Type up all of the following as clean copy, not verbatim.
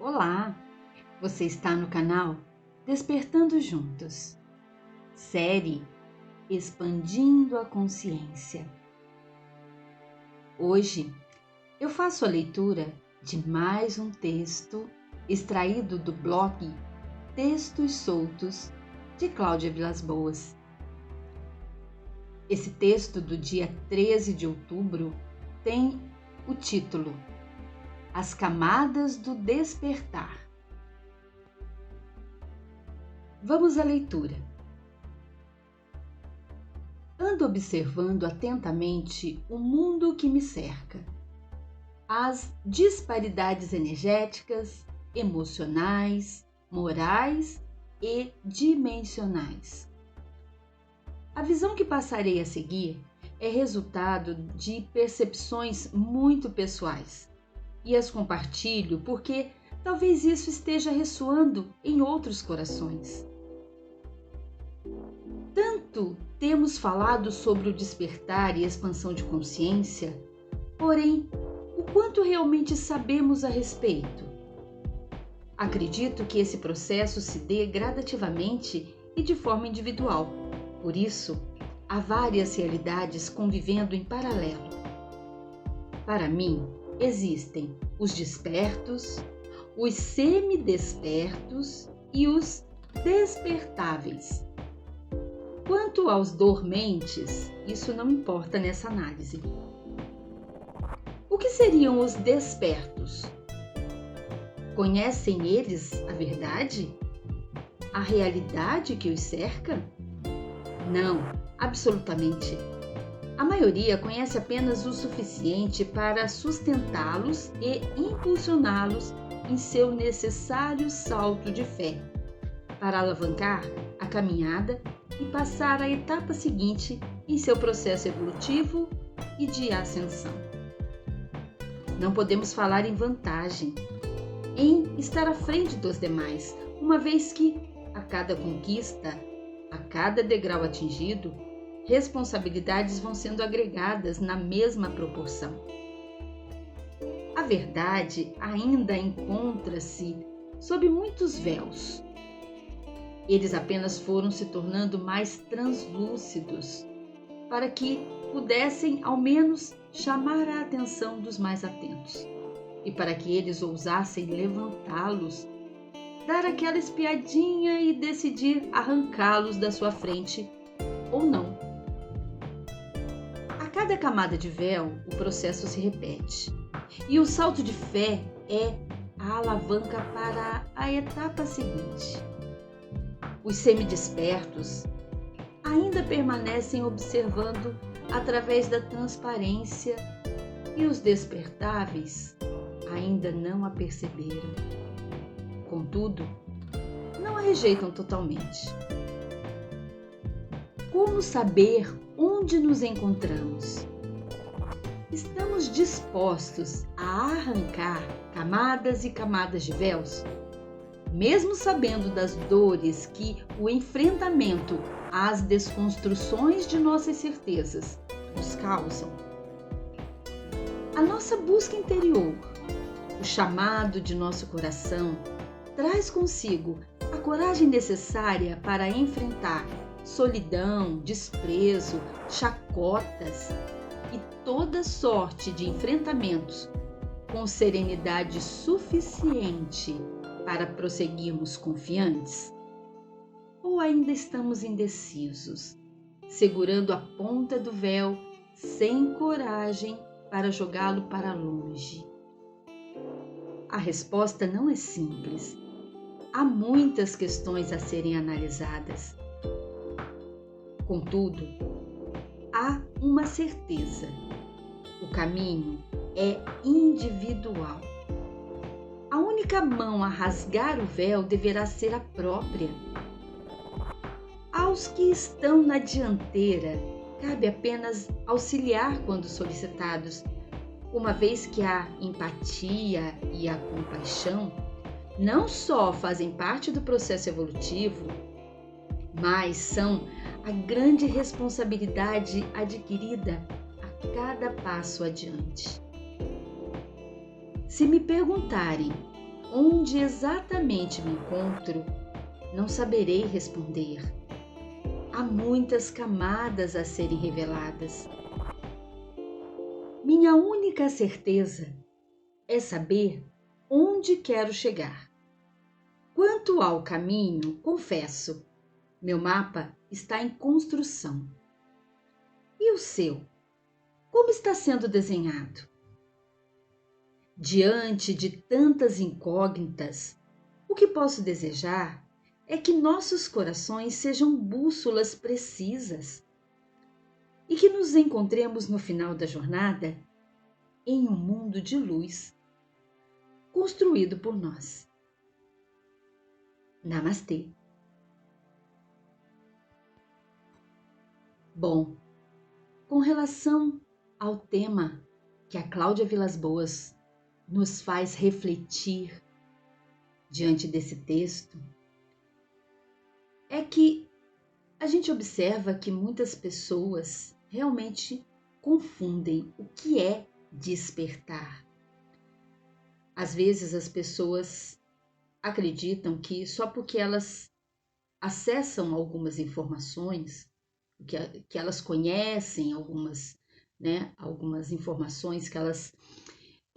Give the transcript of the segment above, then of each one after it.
Olá, você está no canal Despertando Juntos, série Expandindo a Consciência. Hoje eu faço a leitura de mais um texto extraído do blog Textos Soltos de Cláudia Vilas Boas. Esse texto do dia 13 de outubro tem o título As Camadas do Despertar. Vamos à leitura. Ando observando atentamente o mundo que me cerca, as disparidades energéticas, emocionais, morais e dimensionais. A visão que passarei a seguir é resultado de percepções muito pessoais e as compartilho porque talvez isso esteja ressoando em outros corações. Tanto temos falado sobre o despertar e expansão de consciência, porém, o quanto realmente sabemos a respeito? Acredito que esse processo se dê gradativamente e de forma individual. Por isso, há várias realidades convivendo em paralelo. Para mim, existem os despertos, os semidespertos e os despertáveis. Quanto aos dormentes, isso não importa nessa análise. O que seriam os despertos? Conhecem eles a verdade? A realidade que os cerca? Não, absolutamente. A maioria conhece apenas o suficiente para sustentá-los e impulsioná-los em seu necessário salto de fé, para alavancar a caminhada e passar à etapa seguinte em seu processo evolutivo e de ascensão. Não podemos falar em vantagem, em estar à frente dos demais, uma vez que a cada conquista, a cada degrau atingido, responsabilidades vão sendo agregadas na mesma proporção. A verdade ainda encontra-se sob muitos véus. Eles apenas foram se tornando mais translúcidos para que pudessem ao menos chamar a atenção dos mais atentos e para que eles ousassem levantá-los, dar aquela espiadinha e decidir arrancá-los da sua frente ou não. A cada camada de véu, o processo se repete e o salto de fé é a alavanca para a etapa seguinte. Os semidespertos ainda permanecem observando através da transparência e os despertáveis ainda não a perceberam. Contudo, não a rejeitam totalmente. Como saber onde nos encontramos? Estamos dispostos a arrancar camadas e camadas de véus? Mesmo sabendo das dores que o enfrentamento às desconstruções de nossas certezas nos causam? A nossa busca interior, o chamado de nosso coração, traz consigo a coragem necessária para enfrentar solidão, desprezo, chacotas e toda sorte de enfrentamentos com serenidade suficiente para prosseguirmos confiantes? Ou ainda estamos indecisos, segurando a ponta do véu, sem coragem para jogá-lo para longe? A resposta não é simples. Há muitas questões a serem analisadas. Contudo, há uma certeza: o caminho é individual. A única mão a rasgar o véu deverá ser a própria. Aos que estão na dianteira, cabe apenas auxiliar quando solicitados, uma vez que a empatia e a compaixão não só fazem parte do processo evolutivo, mas são a grande responsabilidade adquirida a cada passo adiante. Se me perguntarem onde exatamente me encontro, não saberei responder. Há muitas camadas a serem reveladas. Minha única certeza é saber onde quero chegar. Quanto ao caminho, confesso, meu mapa está em construção. E o seu? Como está sendo desenhado? Diante de tantas incógnitas, o que posso desejar é que nossos corações sejam bússolas precisas e que nos encontremos no final da jornada em um mundo de luz construído por nós. Namastê. Bom, com relação ao tema que a Cláudia Vilas Boas nos faz refletir diante desse texto, é que a gente observa que muitas pessoas realmente confundem o que é despertar. Às vezes as pessoas acreditam que só porque elas acessam algumas informações, que elas conhecem algumas informações, que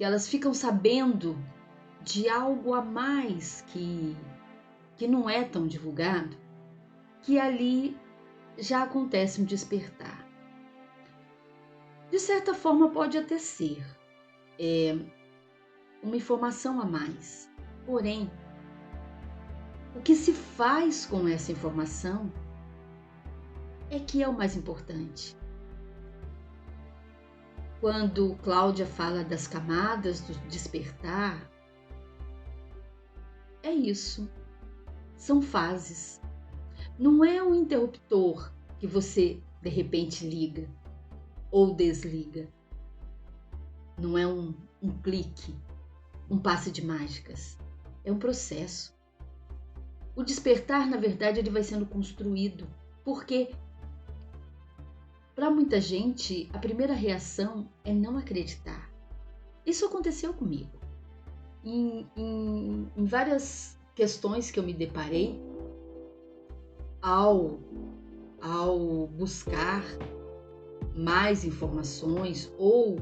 elas ficam sabendo de algo a mais que não é tão divulgado, que ali já acontece um despertar. De certa forma pode até ser uma informação a mais, porém, o que se faz com essa informação é que é o mais importante. Quando Cláudia fala das camadas do despertar, é isso, são fases. Não é um interruptor que você de repente liga ou desliga. Não é um clique, um passe de mágicas. É um processo. O despertar, na verdade, ele vai sendo construído, porque para muita gente a primeira reação é não acreditar. Isso aconteceu comigo. Em várias questões que eu me deparei, ao buscar mais informações ou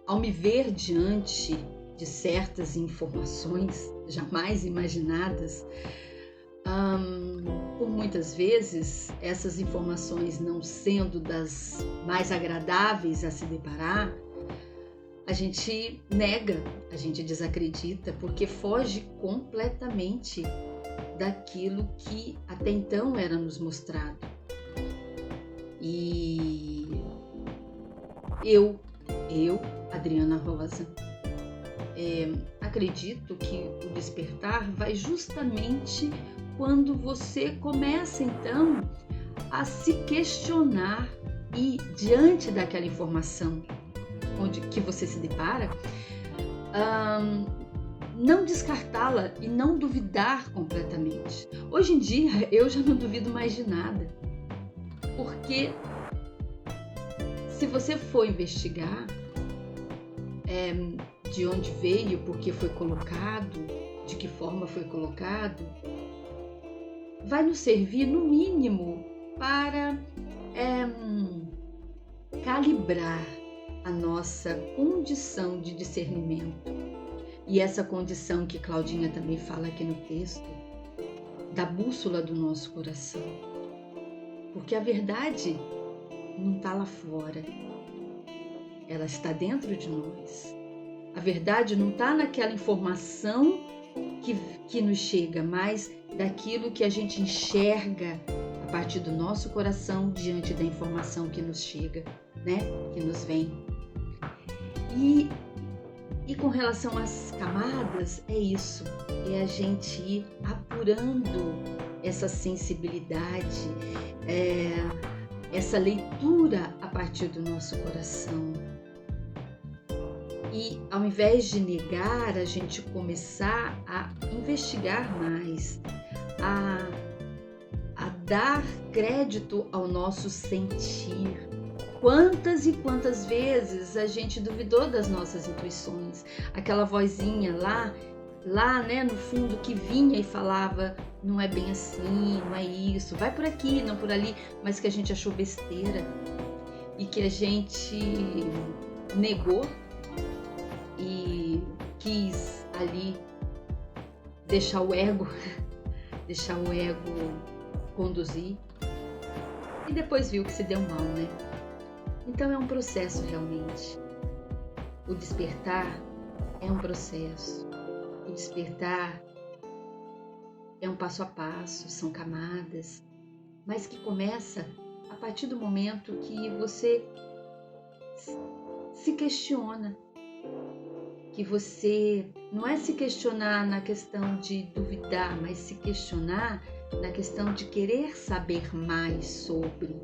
ao me ver diante de certas informações jamais imaginadas, por muitas vezes essas informações não sendo das mais agradáveis a se deparar, a gente nega, a gente desacredita, porque foge completamente daquilo que até então era nos mostrado. E eu, Adriana Rosa, acredito que o despertar vai justamente quando você começa então a se questionar e diante daquela informação que você se depara, não descartá-la e não duvidar completamente. Hoje em dia eu já não duvido mais de nada, porque se você for investigar de onde veio, por que foi colocado, de que forma foi colocado, vai nos servir no mínimo para calibrar a nossa condição de discernimento. E essa condição que Claudinha também fala aqui no texto, da bússola do nosso coração. Porque a verdade não está lá fora, ela está dentro de nós. A verdade não está naquela informação que nos chega, mas daquilo que a gente enxerga a partir do nosso coração diante da informação que nos chega, né? Que nos vem. E com relação às camadas, é isso, é a gente ir apurando essa sensibilidade, essa leitura a partir do nosso coração. E ao invés de negar, a gente começar a investigar mais, a dar crédito ao nosso sentir, Quantas e quantas vezes a gente duvidou das nossas intuições, aquela vozinha lá, né, no fundo que vinha e falava, não é bem assim, não é isso, vai por aqui, não por ali, mas que a gente achou besteira e que a gente negou e quis ali deixar o ego conduzir e depois viu que se deu mal, né? Então é um processo realmente. O despertar é um processo. O despertar é um passo a passo, são camadas, mas que começa a partir do momento que você se questiona, que você não é se questionar na questão de duvidar, mas se questionar na questão de querer saber mais sobre,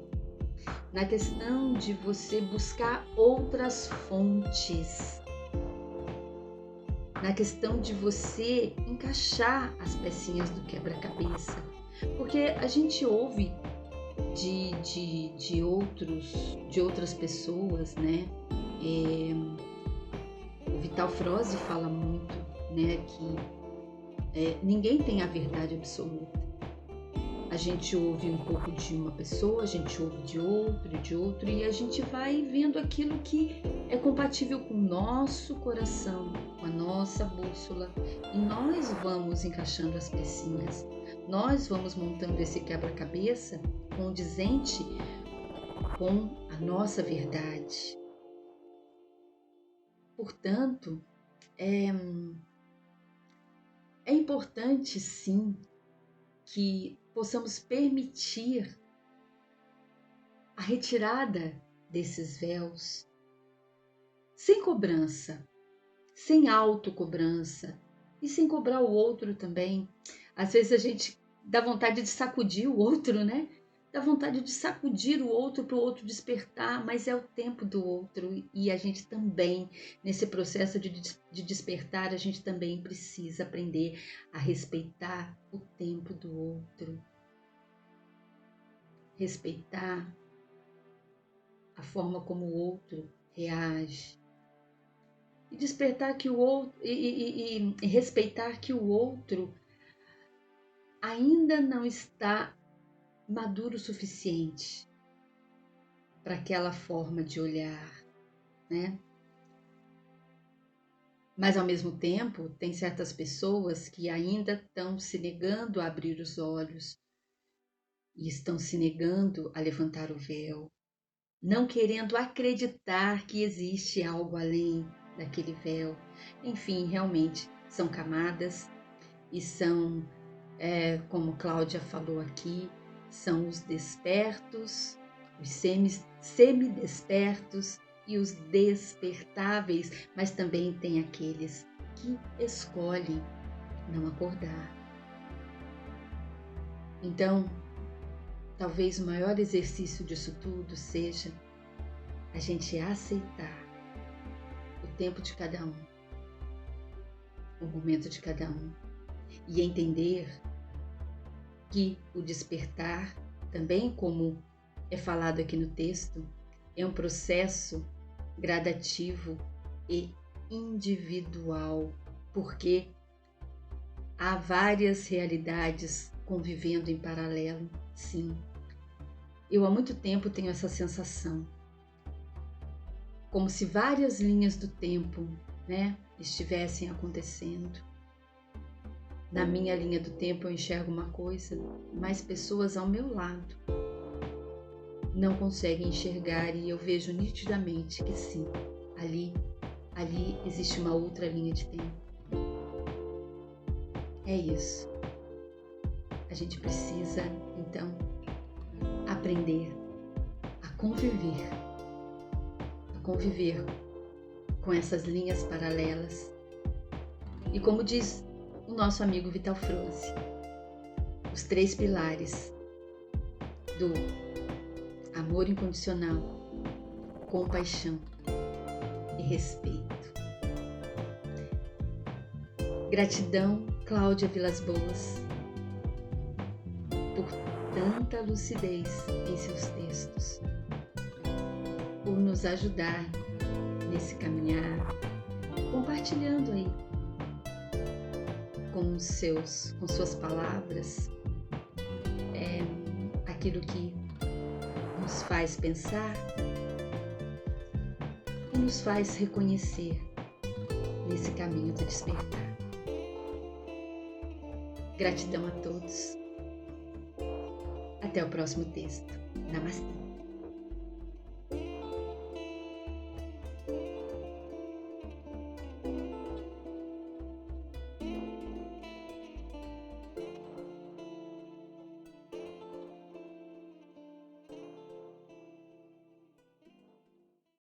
na questão de você buscar outras fontes, na questão de você encaixar as pecinhas do quebra-cabeça, porque a gente ouve de outras pessoas, né? O Vital Froese fala muito, né, que ninguém tem a verdade absoluta. A gente ouve um pouco de uma pessoa, a gente ouve de outro, e a gente vai vendo aquilo que é compatível com o nosso coração, com a nossa bússola, e nós vamos encaixando as pecinhas, nós vamos montando esse quebra-cabeça condizente com a nossa verdade. Portanto, é importante sim que possamos permitir a retirada desses véus sem cobrança, sem autocobrança e sem cobrar o outro também. Às vezes a gente dá vontade de sacudir o outro, né? Dá vontade de sacudir o outro para o outro despertar, mas é o tempo do outro e a gente também, nesse processo de despertar, a gente também precisa aprender a respeitar o tempo do outro, respeitar a forma como o outro reage e despertar que o outro e respeitar que o outro ainda não está maduro o suficiente para aquela forma de olhar, né? Mas ao mesmo tempo, tem certas pessoas que ainda estão se negando a abrir os olhos e estão se negando a levantar o véu, não querendo acreditar que existe algo além daquele véu. Enfim, realmente são camadas e são, como Cláudia falou aqui, são os despertos, os semidespertos e os despertáveis, mas também tem aqueles que escolhem não acordar. Então, talvez o maior exercício disso tudo seja a gente aceitar o tempo de cada um, o momento de cada um, e entender que o despertar, também como é falado aqui no texto, é um processo gradativo e individual, porque há várias realidades convivendo em paralelo, sim. Eu há muito tempo tenho essa sensação, como se várias linhas do tempo, né, estivessem acontecendo. Na minha linha do tempo eu enxergo uma coisa, mas pessoas ao meu lado não conseguem enxergar e eu vejo nitidamente que sim, ali existe uma outra linha de tempo. É isso. A gente precisa, então, aprender a conviver com essas linhas paralelas. E como diz o nosso amigo Vital Froese, os 3 pilares do amor incondicional, compaixão e respeito. Gratidão, Cláudia Vilas Boas, por tanta lucidez em seus textos. por nos ajudar nesse caminhar, compartilhando aí com suas palavras aquilo que nos faz pensar e nos faz reconhecer nesse caminho do despertar. Gratidão a todos. Até o próximo texto. Namastê.